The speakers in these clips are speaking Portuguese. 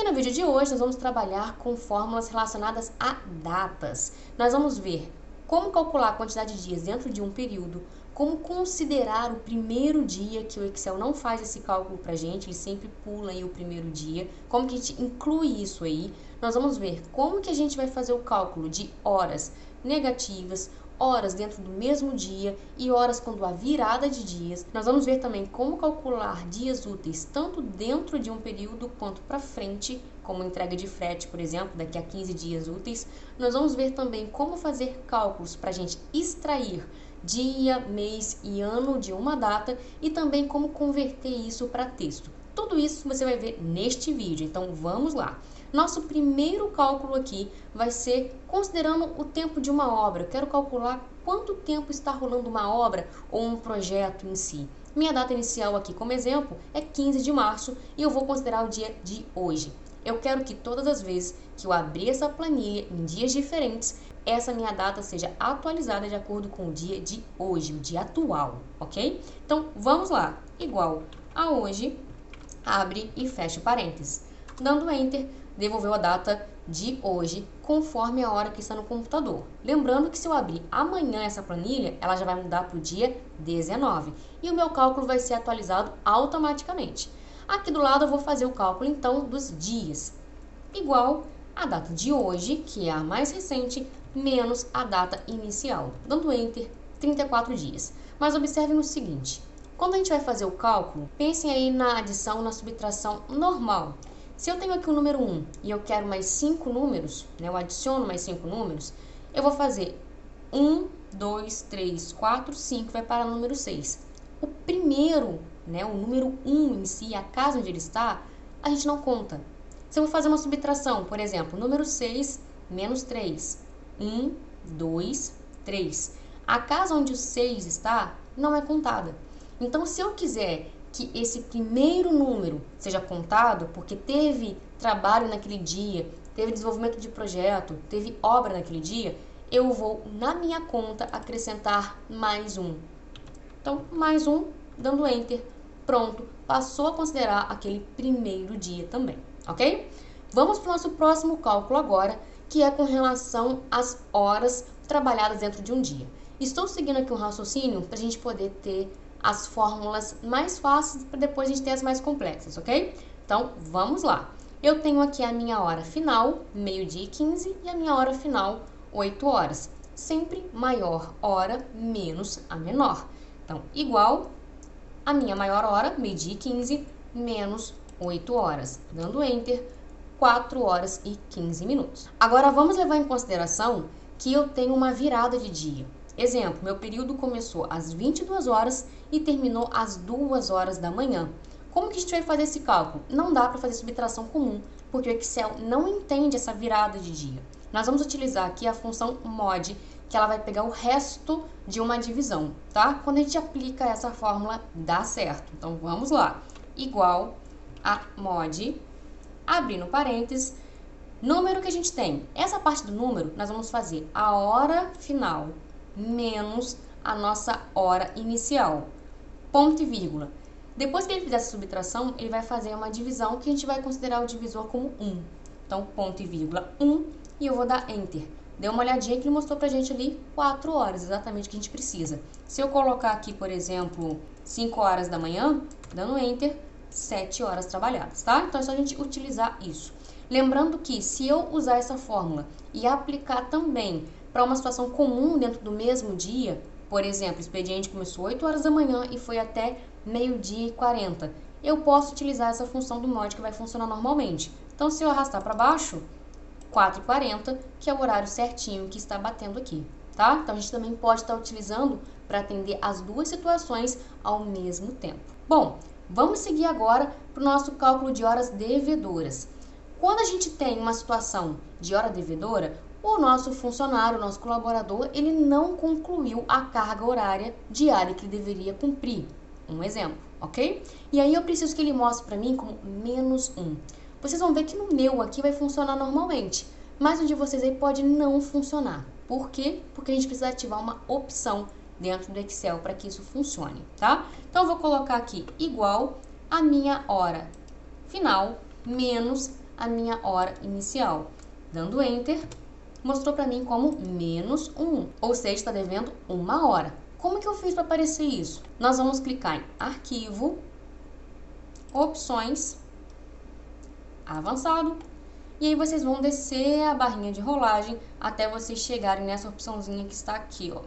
E no vídeo de hoje nós vamos trabalhar com fórmulas relacionadas a datas. Nós vamos ver como calcular a quantidade de dias dentro de um período, como considerar o primeiro dia, que o Excel não faz esse cálculo pra gente, ele sempre pula aí o primeiro dia, como que a gente inclui isso aí. Nós vamos ver como que a gente vai fazer o cálculo de horas negativas, horas dentro do mesmo dia e horas quando há virada de dias. Nós vamos ver também como calcular dias úteis tanto dentro de um período quanto para frente, como entrega de frete, por exemplo, daqui a 15 dias úteis. Nós vamos ver também como fazer cálculos para a gente extrair dia, mês e ano de uma data e também como converter isso para texto. Tudo isso você vai ver neste vídeo, então vamos lá. Nosso primeiro cálculo aqui vai ser considerando o tempo de uma obra. Eu quero calcular quanto tempo está rolando uma obra ou um projeto em si. Minha data inicial aqui, como exemplo, é 15 de março e eu vou considerar o dia de hoje. Eu quero que todas as vezes que eu abrir essa planilha em dias diferentes, essa minha data seja atualizada de acordo com o dia de hoje, o dia atual, ok? Então, vamos lá. Igual a hoje, abre e fecha parênteses. Dando Enter, devolveu a data de hoje, conforme a hora que está no computador. Lembrando que se eu abrir amanhã essa planilha, ela já vai mudar para o dia 19. E o meu cálculo vai ser atualizado automaticamente. Aqui do lado eu vou fazer o cálculo, então, dos dias. Igual a data de hoje, que é a mais recente, menos a data inicial. Dando Enter, 34 dias. Mas observem o seguinte, quando a gente vai fazer o cálculo, pensem aí na adição, na subtração normal. Se eu tenho aqui o número 1 e eu quero mais 5 números, né, eu adiciono mais 5 números, eu vou fazer 1, 2, 3, 4, 5, vai para o número 6. O primeiro, né, o número 1 em si, a casa onde ele está, a gente não conta. Se eu vou fazer uma subtração, por exemplo, número 6 menos 3, 1, 2, 3. A casa onde o 6 está não é contada. Então, se eu quiser que esse primeiro número seja contado, porque teve trabalho naquele dia, teve desenvolvimento de projeto, teve obra naquele dia, eu vou, na minha conta, acrescentar mais um. Então, mais um, dando Enter, pronto, passou a considerar aquele primeiro dia também, ok? Vamos para o nosso próximo cálculo agora, que é com relação às horas trabalhadas dentro de um dia. Estou seguindo aqui um raciocínio para a gente poder ter as fórmulas mais fáceis para depois a gente ter as mais complexas, ok? Então, vamos lá. Eu tenho aqui a minha hora final, meio-dia e 15, e a minha hora final, 8 horas. Sempre maior hora menos a menor. Então, igual a minha maior hora, meio-dia e 15, menos 8 horas. Dando Enter, 4 horas e 15 minutos. Agora, vamos levar em consideração que eu tenho uma virada de dia. Exemplo, meu período começou às 22 horas e terminou às 2 horas da manhã. Como que a gente vai fazer esse cálculo? Não dá para fazer subtração comum, porque o Excel não entende essa virada de dia. Nós vamos utilizar aqui a função mod, que ela vai pegar o resto de uma divisão, tá? Quando a gente aplica essa fórmula, dá certo. Então, vamos lá. Igual a mod, abrindo parênteses, número que a gente tem. Essa parte do número, nós vamos fazer a hora final menos a nossa hora inicial, ponto e vírgula. Depois que ele fizer essa subtração, ele vai fazer uma divisão que a gente vai considerar o divisor como 1. Então, ponto e vírgula 1 e eu vou dar Enter. Dê uma olhadinha que ele mostrou pra gente ali 4 horas, exatamente o que a gente precisa. Se eu colocar aqui, por exemplo, 5 horas da manhã, dando Enter, 7 horas trabalhadas, tá? Então, é só a gente utilizar isso. Lembrando que se eu usar essa fórmula e aplicar também para uma situação comum dentro do mesmo dia, por exemplo, o expediente começou 8 horas da manhã e foi até meio-dia e 40, eu posso utilizar essa função do mod que vai funcionar normalmente. Então, se eu arrastar para baixo, 4h40, que é o horário certinho que está batendo aqui, tá? Então, a gente também pode estar utilizando para atender as duas situações ao mesmo tempo. Bom, vamos seguir agora para o nosso cálculo de horas devedoras. Quando a gente tem uma situação de hora devedora, o nosso funcionário, o nosso colaborador, ele não concluiu a carga horária diária que ele deveria cumprir. Um exemplo, ok? E aí eu preciso que ele mostre para mim como -1. Vocês vão ver que no meu aqui vai funcionar normalmente, mas no de vocês aí pode não funcionar. Por quê? Porque a gente precisa ativar uma opção dentro do Excel para que isso funcione, tá? Então eu vou colocar aqui igual a minha hora final menos a minha hora inicial. Dando Enter, mostrou para mim como menos 1, ou seja, está devendo 1 hora. Como que eu fiz para aparecer isso? Nós vamos clicar em Arquivo, Opções, Avançado, e aí vocês vão descer a barrinha de rolagem até vocês chegarem nessa opçãozinha que está aqui, ó.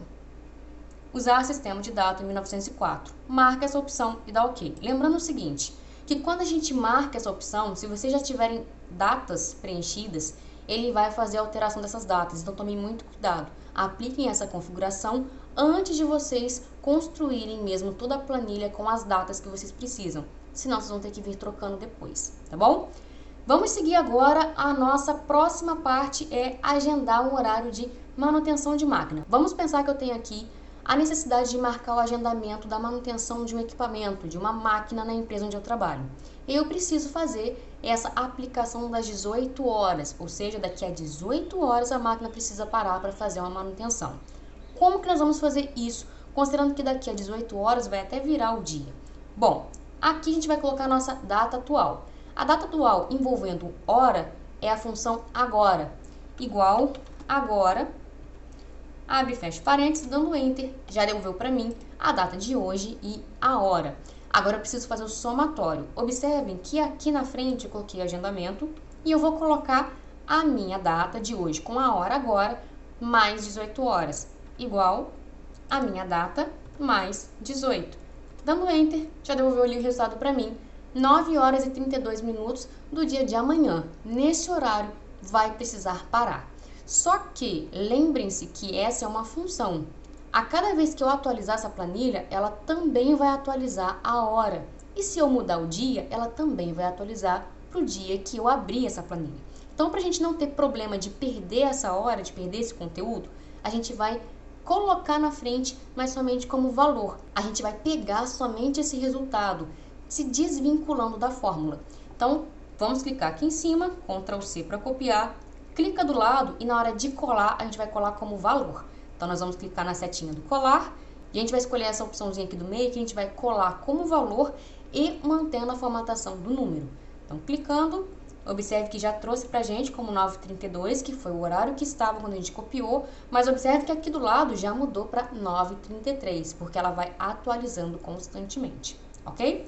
Usar sistema de data em 1904. Marca essa opção e dá OK. Lembrando o seguinte, que quando a gente marca essa opção, se vocês já tiverem datas preenchidas, ele vai fazer a alteração dessas datas. Então tomem muito cuidado. Apliquem essa configuração antes de vocês construírem mesmo toda a planilha com as datas que vocês precisam. Senão vocês vão ter que vir trocando depois, tá bom? Vamos seguir agora, a nossa próxima parte é agendar um horário de manutenção de máquina. Vamos pensar que eu tenho aqui a necessidade de marcar o agendamento da manutenção de um equipamento, de uma máquina na empresa onde eu trabalho. Eu preciso fazer essa aplicação das 18 horas, ou seja, daqui a 18 horas a máquina precisa parar para fazer uma manutenção. Como que nós vamos fazer isso, considerando que daqui a 18 horas vai até virar o dia? Bom, aqui a gente vai colocar a nossa data atual. A data atual envolvendo hora é a função agora, igual agora, abre e fecha parênteses, dando Enter, já devolveu para mim a data de hoje e a hora. Agora eu preciso fazer o somatório. Observem que aqui na frente eu coloquei agendamento e eu vou colocar a minha data de hoje com a hora agora mais 18 horas, igual a minha data mais 18. Dando Enter, já devolveu ali o resultado para mim. 9 horas e 32 minutos do dia de amanhã. Nesse horário vai precisar parar. Só que lembrem-se que essa é uma função. A cada vez que eu atualizar essa planilha, ela também vai atualizar a hora. E se eu mudar o dia, ela também vai atualizar para o dia que eu abri essa planilha. Então, para a gente não ter problema de perder essa hora, de perder esse conteúdo, a gente vai colocar na frente, mas somente como valor. A gente vai pegar somente esse resultado, se desvinculando da fórmula. Então, vamos clicar aqui em cima, Ctrl C para copiar, clica do lado e na hora de colar, a gente vai colar como valor. Então, nós vamos clicar na setinha do colar e a gente vai escolher essa opçãozinha aqui do meio que a gente vai colar como valor e mantendo a formatação do número. Então, clicando, observe que já trouxe pra gente como 9h32, que foi o horário que estava quando a gente copiou, mas observe que aqui do lado já mudou para 9h33, porque ela vai atualizando constantemente, ok?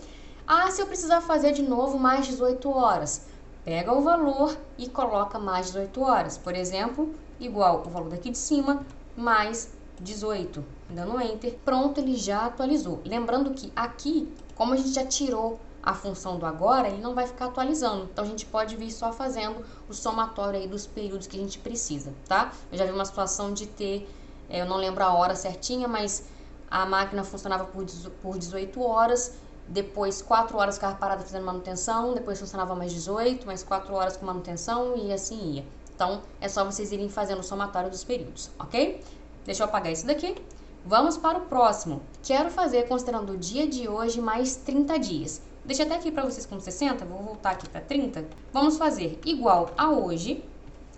Ah, se eu precisar fazer de novo mais 18 horas, pega o valor e coloca mais 18 horas. Por exemplo, igual o valor daqui de cima, mais 18. Dando Enter, pronto, ele já atualizou. Lembrando que aqui, como a gente já tirou a função do agora, ele não vai ficar atualizando. Então, a gente pode vir só fazendo o somatório aí dos períodos que a gente precisa, tá? Eu já vi uma situação de ter, eu não lembro a hora certinha, mas a máquina funcionava por 18 horas, depois 4 horas ficava parada fazendo manutenção, depois funcionava mais 18, mais 4 horas com manutenção e assim ia. Então, é só vocês irem fazendo o somatório dos períodos, ok? Deixa eu apagar isso daqui. Vamos para o próximo. Quero fazer considerando o dia de hoje mais 30 dias. Deixa até aqui para vocês com 60, vou voltar aqui para 30. Vamos fazer igual a hoje,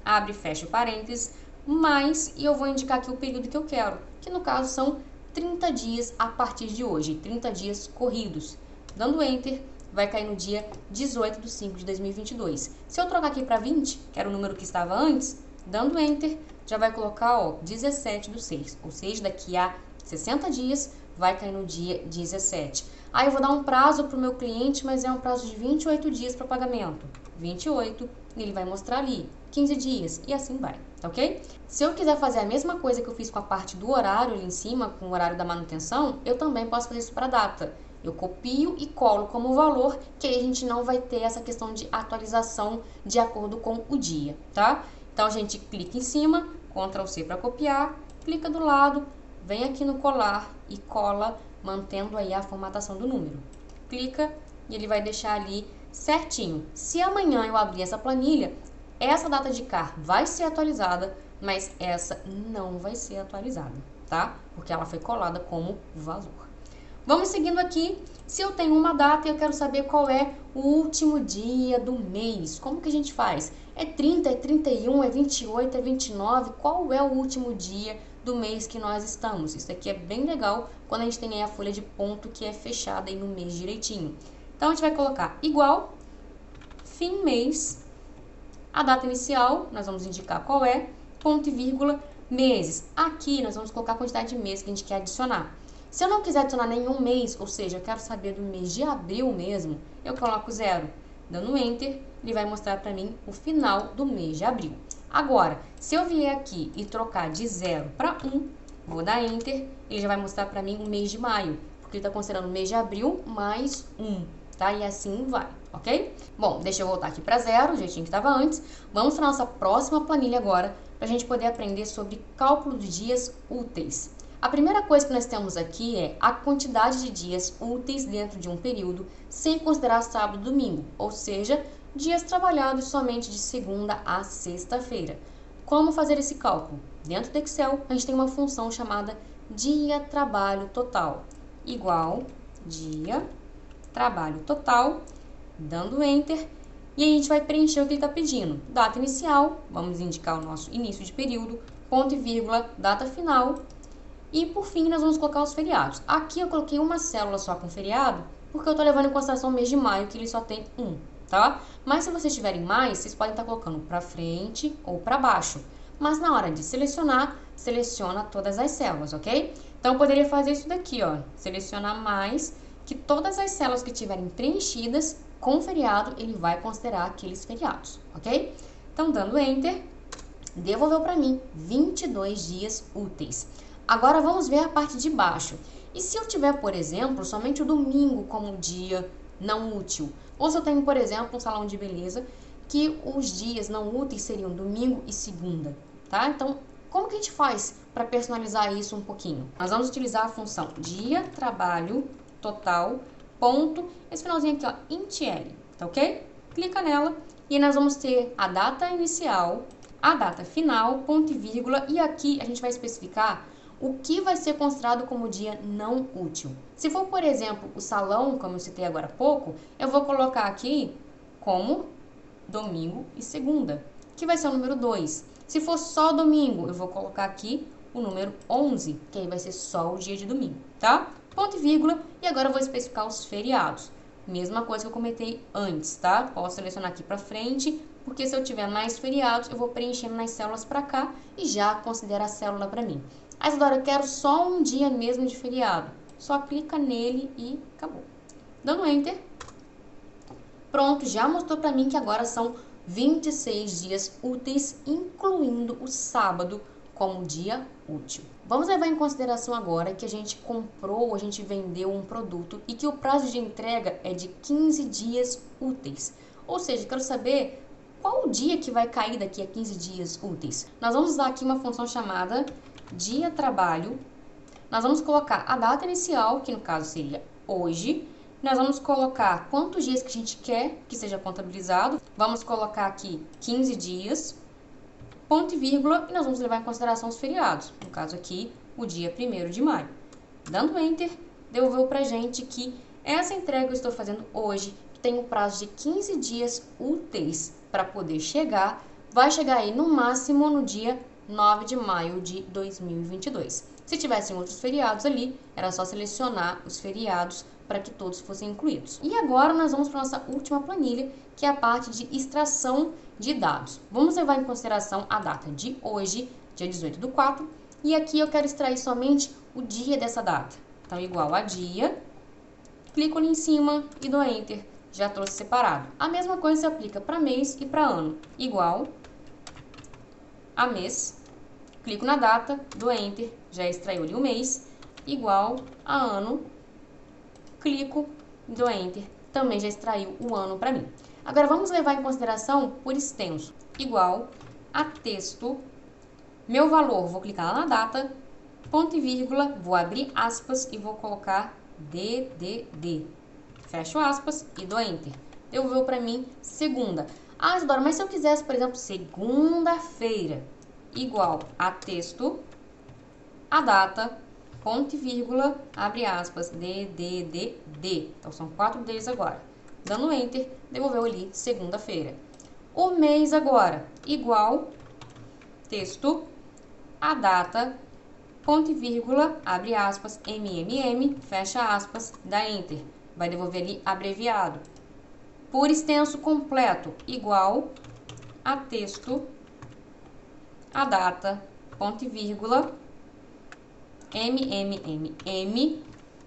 abre e fecha parênteses, mais, e eu vou indicar aqui o período que eu quero, que no caso são 30 dias a partir de hoje, 30 dias corridos. Dando Enter, vai cair no dia 18 de 5 de 2022. Se eu trocar aqui para 20, que era o número que estava antes, dando Enter, já vai colocar, ó, 17 do 6, ou seja, daqui a 60 dias vai cair no dia 17. Aí eu vou dar um prazo para o meu cliente, mas é um prazo de 28 dias para pagamento. 28, ele vai mostrar ali 15 dias e assim vai, ok? Se eu quiser fazer a mesma coisa que eu fiz com a parte do horário ali em cima, com o horário da manutenção, eu também posso fazer isso para a data. Eu copio e colo como valor, que aí a gente não vai ter essa questão de atualização de acordo com o dia, tá? Então, a gente clica em cima, Ctrl C para copiar, clica do lado, vem aqui no colar e cola, mantendo aí a formatação do número. Clica e ele vai deixar ali certinho. Se amanhã eu abrir essa planilha, essa data de CAR vai ser atualizada, mas essa não vai ser atualizada, tá? Porque ela foi colada como valor. Vamos seguindo aqui. Se eu tenho uma data e eu quero saber qual é o último dia do mês, como que a gente faz? É 30, é 31, é 28, é 29? Qual é o último dia do mês que nós estamos? Isso aqui é bem legal quando a gente tem aí a folha de ponto que é fechada aí no mês direitinho. Então, a gente vai colocar igual, fim mês, A data inicial, nós vamos indicar qual é, ponto e vírgula, meses. Aqui nós vamos colocar a quantidade de meses que a gente quer adicionar. Se eu não quiser adicionar nenhum mês, ou seja, eu quero saber do mês de abril mesmo, eu coloco 0. Dando Enter, ele vai mostrar para mim o final do mês de abril. Agora, se eu vier aqui e trocar de 0 para 1, vou dar Enter, ele já vai mostrar para mim o mês de maio, porque ele está considerando o mês de abril mais 1, tá? E assim vai, ok? Bom, deixa eu voltar aqui para 0, do jeitinho que estava antes. Vamos para a nossa próxima planilha agora, para a gente poder aprender sobre cálculo de dias úteis. A primeira coisa que nós temos aqui é a quantidade de dias úteis dentro de um período, sem considerar sábado e domingo, ou seja, dias trabalhados somente de segunda a sexta-feira. Como fazer esse cálculo? Dentro do Excel, a gente tem uma função chamada dia trabalho total, igual dia trabalho total, dando Enter, e aí a gente vai preencher o que ele está pedindo. Data inicial, vamos indicar o nosso início de período, ponto e vírgula, data final, e por fim nós vamos colocar os feriados. Aqui eu coloquei uma célula só com feriado, porque eu estou levando em consideração o mês de maio, que ele só tem um, tá? Mas se vocês tiverem mais, vocês podem estar colocando para frente ou para baixo. Mas na hora de selecionar, seleciona todas as células, ok? Então eu poderia fazer isso daqui, ó, selecionar mais, que todas as células que tiverem preenchidas com feriado, ele vai considerar aqueles feriados, ok? Então dando Enter, devolveu para mim 22 dias úteis. Agora vamos ver a parte de baixo. E se eu tiver, por exemplo, somente o domingo como dia não útil? Ou se eu tenho, por exemplo, um salão de beleza que os dias não úteis seriam domingo e segunda, tá? Então, como que a gente faz para personalizar isso um pouquinho? Nós vamos utilizar a função dia, trabalho, total, ponto, esse finalzinho aqui, ó, int_l, tá ok? Clica nela e nós vamos ter a data inicial, a data final, ponto e vírgula, e aqui a gente vai especificar o que vai ser considerado como dia não útil. Se for, por exemplo, o salão, como eu citei agora há pouco, eu vou colocar aqui como domingo e segunda, que vai ser o número 2. Se for só domingo, eu vou colocar aqui o número 11, que aí vai ser só o dia de domingo, tá? Ponto e vírgula, e agora eu vou especificar os feriados. Mesma coisa que eu comentei antes, tá? Posso selecionar aqui para frente, porque se eu tiver mais feriados, eu vou preenchendo nas células para cá e já considera a célula para mim. Aí, agora eu quero só um dia mesmo de feriado. Só clica nele e acabou. Dando Enter. Pronto, já mostrou para mim que agora são 26 dias úteis, incluindo o sábado como dia útil. Vamos levar em consideração agora que a gente comprou, a gente vendeu um produto e que o prazo de entrega é de 15 dias úteis. Ou seja, quero saber qual o dia que vai cair daqui a 15 dias úteis. Nós vamos usar aqui uma função chamada dia trabalho. Nós vamos colocar a data inicial, que no caso seria hoje. Nós vamos colocar quantos dias que a gente quer que seja contabilizado. Vamos colocar aqui 15 dias, ponto e vírgula, e nós vamos levar em consideração os feriados. No caso aqui, o dia 1º de maio. Dando Enter, devolveu pra gente que essa entrega que eu estou fazendo hoje, que tem um prazo de 15 dias úteis para poder chegar, vai chegar aí no máximo no dia 9 de maio de 2022. Se tivessem outros feriados ali, era só selecionar os feriados para que todos fossem incluídos. E agora nós vamos para a nossa última planilha, que é a parte de extração de dados. Vamos levar em consideração a data de hoje, dia 18/4, e aqui eu quero extrair somente o dia dessa data. Então, igual a dia, clico ali em cima e dou Enter, já trouxe separado. A mesma coisa se aplica para mês e para ano. Igual a mês, clico na data, dou Enter, já extraiu ali o mês, igual a ano, clico, dou Enter, também já extraiu o ano para mim. Agora vamos levar em consideração por extenso, igual a texto, meu valor, vou clicar lá na data, ponto e vírgula, vou abrir aspas e vou colocar DDD. Fecho aspas e dou Enter. Devolveu para mim segunda. Ah, Isidora, mas se eu quisesse, por exemplo, segunda-feira, igual a texto, a data, ponto e vírgula, abre aspas, DDD. Então, são 4 Ds agora. Dando Enter, devolveu ali segunda-feira. O mês agora, igual, texto, a data, ponto e vírgula, abre aspas, fecha aspas, dá Enter. Vai devolver ali abreviado. Por extenso completo, igual, a texto, a data, ponto e vírgula,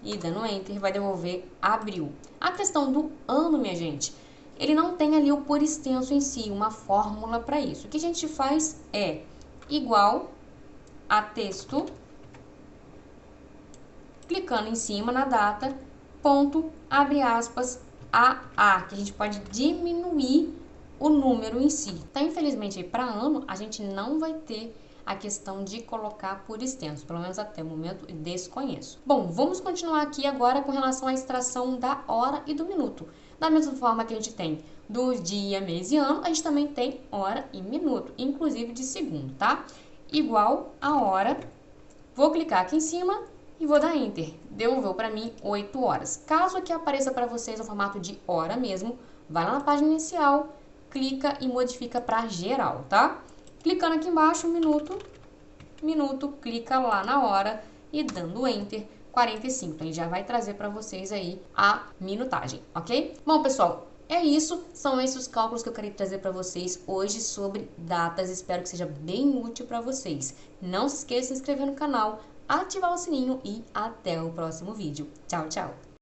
e dando Enter vai devolver abril. A questão do ano, minha gente, ele não tem ali o por extenso em si, uma fórmula para isso. O que a gente faz é igual a texto, clicando em cima na data, ponto, abre aspas, AA, que a gente pode diminuir o número em si. Então, infelizmente, para ano, a gente não vai ter a questão de colocar por extenso, pelo menos até o momento desconheço. Bom, vamos continuar aqui agora com relação à extração da hora e do minuto. Da mesma forma que a gente tem do dia, mês e ano, a gente também tem hora e minuto, inclusive de segundo, tá? Igual a hora, vou clicar aqui em cima e vou dar Enter. Devolveu para mim 8 horas. Caso aqui apareça para vocês no formato de hora mesmo, vai lá na página inicial, clica e modifica para geral, tá? Clicando aqui embaixo, minuto, clica lá na hora e dando Enter, 45. Então, ele já vai trazer para vocês aí a minutagem, ok? Bom, pessoal, é isso. São esses os cálculos que eu queria trazer para vocês hoje sobre datas. Espero que seja bem útil para vocês. Não se esqueça de se inscrever no canal, ativar o sininho e até o próximo vídeo. Tchau, tchau!